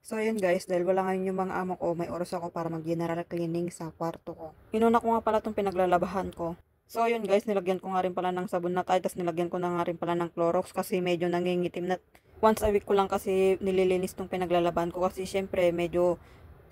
So yun guys, dahil wala ngayon yung mga amo ko, may oras ako para mag-general cleaning sa kwarto ko. Inuna ko nga pala itong pinaglalabahan ko. So yun guys, nilagyan ko nga rin pala ng sabon na tayo, tapos nilagyan ko na nga rin pala ng Clorox kasi medyo nangingitim na. Once a week ko lang kasi nililinis tong pinaglalabahan ko kasi syempre medyo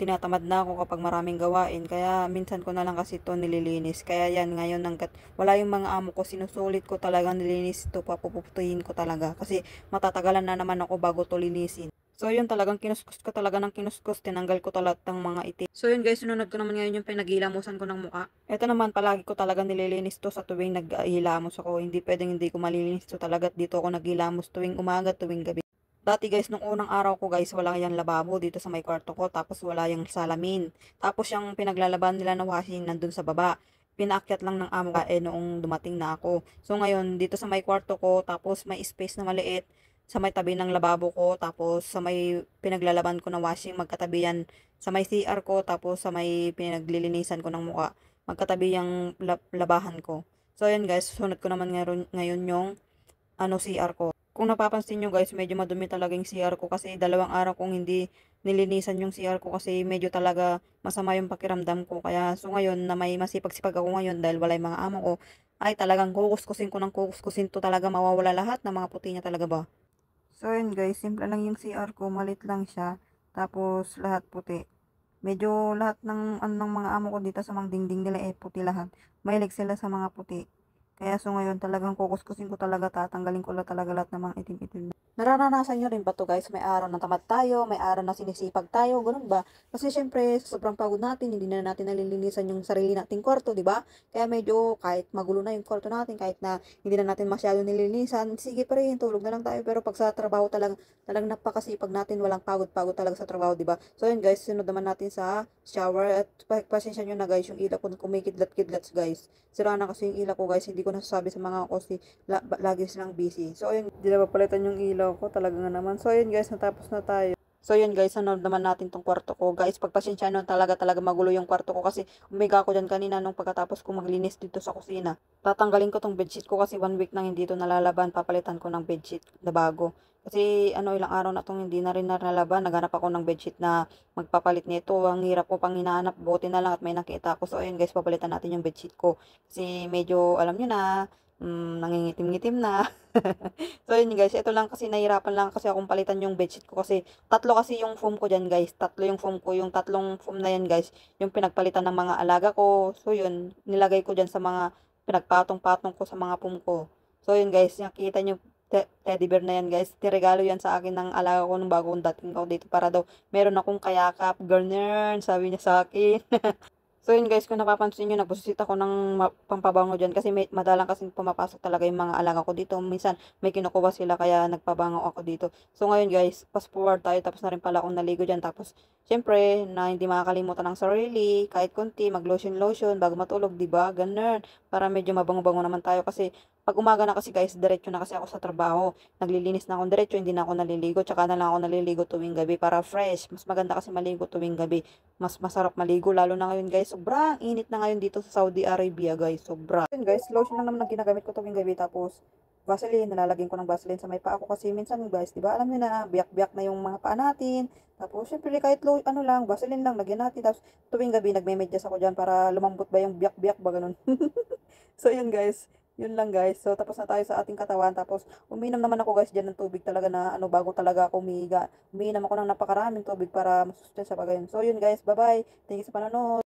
tinatamad na ako kapag maraming gawain. Kaya minsan ko na lang kasi ito nililinis. Kaya yan, ngayon hanggat wala yung mga amo ko, sinusulit ko talaga nililinis ito, papuputuhin ko talaga. Kasi matatagalan na naman ako bago to linisin. So yun, talagang kinuskus ko talaga ng kinuskus, tinanggal ko talaga ng mga itim. So yun guys, sunod ko naman ngayon yung pinaghilamos ko ng muka. Ito naman, palagi ko talaga nililinis to sa tuwing naghilamos ako. Hindi pwedeng hindi ko malilinis to talaga. Dito ako naghilamos tuwing umaga, tuwing gabi. Dati guys, nung unang araw ko guys, wala yung lababo dito sa may kwarto ko, tapos wala yung salamin. Tapos yung pinaglalaban nila na washing nandun sa baba. Pinaakyat lang ng amo ka noong dumating na ako. So ngayon, dito sa may kwarto ko, tapos may space na maliit sa may tabi ng lababo ko, tapos sa may pinaglalaban ko na washing, magkatabi yan sa may CR ko, tapos sa may pinaglilinisan ko ng mukha, magkatabi yung labahan ko. So yan guys, sunod ko naman ngayon yung CR ko. Kung napapansin nyo guys, medyo madumi talaga yung CR ko kasi dalawang araw kong hindi nilinisan yung CR ko kasi medyo talaga masama yung pakiramdam ko. Kaya so ngayon na may masipag-sipag ako ngayon dahil wala yung mga amo ko, ay talagang kukuskusin ko ng kukuskusin to, talaga mawawala lahat ng mga puti niya talaga ba. So yun guys, simple lang yung CR ko, malit lang siya. Tapos lahat puti. Medyo lahat ng mga amo ko dito sa mga dingding nila puti lahat. Mahilig sila sa mga puti. Kaya so ngayon talagang kukuskusin ko talaga, tatanggalin ko talaga lahat ng mga itim-itim. Nararanasan nyo rin ba to guys? May araw na tamad tayo, may araw na sinisipag tayo, ganun ba? Kasi syempre, sa sobrang pagod natin, hindi na natin nalilinisan yung sarili nating kwarto, di ba? Kaya medyo kahit magulo na yung kwarto natin, kahit na hindi na natin masyado nililinisan, sige pa rin, tulog na lang tayo. Pero pag sa trabaho talagang napakasipag natin, walang pagod-pagod talaga sa trabaho, di ba? So yun guys, sunod naman natin sa shower at pasensya nyo na guys, yung ilaw ko kumikidlat-kidlat guys. Sira na kasi yung ilaw ko guys, hindi ko nasasabi sa mga kasi lagi silang busy. So ayun, di na papalitan yung ilaw ko talaga nga naman. So ayun guys, natapos na tayo. So yun guys, sunod naman natin tong kwarto ko. Guys, pagpasensya nyo, talaga magulo yung kwarto ko kasi umiga ako dyan kanina nung pagkatapos ko maglinis dito sa kusina. Tatanggalin ko tong bedsheet ko kasi 1 week nang hindi ito nalalaban. Papalitan ko ng bedsheet na bago. Kasi ilang araw na itong hindi na rin nalalaban. Naghanap ako ng bedsheet na magpapalit nito. Ang hirap ko pang hinahanap. Buti na lang at may nakita ako. So ayun guys, papalitan natin yung bedsheet ko. Kasi medyo, alam nyo na, nangingitim-ngitim na. So yun guys, ito lang kasi nahirapan lang kasi akong palitan yung bedsheet ko kasi tatlo kasi yung foam ko dyan guys. Tatlo yung foam ko, yung tatlong foam na yan guys, yung pinagpalitan ng mga alaga ko. So yun, nilagay ko dyan sa mga pinagpatong-patong ko sa mga foam ko. So yun guys, nakita nyo teddy bear na yan guys. Tiregalo yan sa akin ng alaga ko nung bagong dating ko dito para daw meron akong kayakap. Girl, sabi niya sa akin. So yun guys, kung napapansin nyo, nagbusit ako ng pampabango dyan kasi madalang kasing pumapasok talaga yung mga alaga ko dito. Minsan may kinukuha sila kaya nagpabango ako dito. So ngayon guys, fast forward tayo, tapos na rin pala akong naligo dyan. Tapos syempre, na hindi makakalimutan ng sarili, kahit konti, mag-lotion bago matulog, di ba? Ganun. Para medyo mabango-bango naman tayo kasi pag umaga na kasi guys, diretso na kasi ako sa trabaho. Naglilinis na akong diretso, hindi na ako naliligo. Tsaka na lang ako naliligo tuwing gabi para fresh. Mas maganda kasi maligo tuwing gabi. Mas masarap maligo lalo na ngayon guys. Sobrang init na ngayon dito sa Saudi Arabia guys. Sobra. Yun guys, lotion lang naman ang ginagamit ko tuwing gabi. Tapos Vaseline, nalalagyan ko ng Vaseline sa may paa ko kasi minsan guys, di ba alam niyo na, biyak-biyak na yung mga paa natin. Tapos syempre kahit lang, Vaseline lang, lagyan natin. Tapos tuwing gabi nagme-medyas ako diyan para lumambot ba yung biyak-biyak ba ganun. So yun guys, yun lang guys. So tapos na tayo sa ating katawan. Tapos uminom naman ako guys diyan ng tubig talaga na bago talaga ako umiga. Umiinom ako ng napakaraming tubig para masusten sa pagayon. So yun guys, bye-bye. Thank you sa panonood.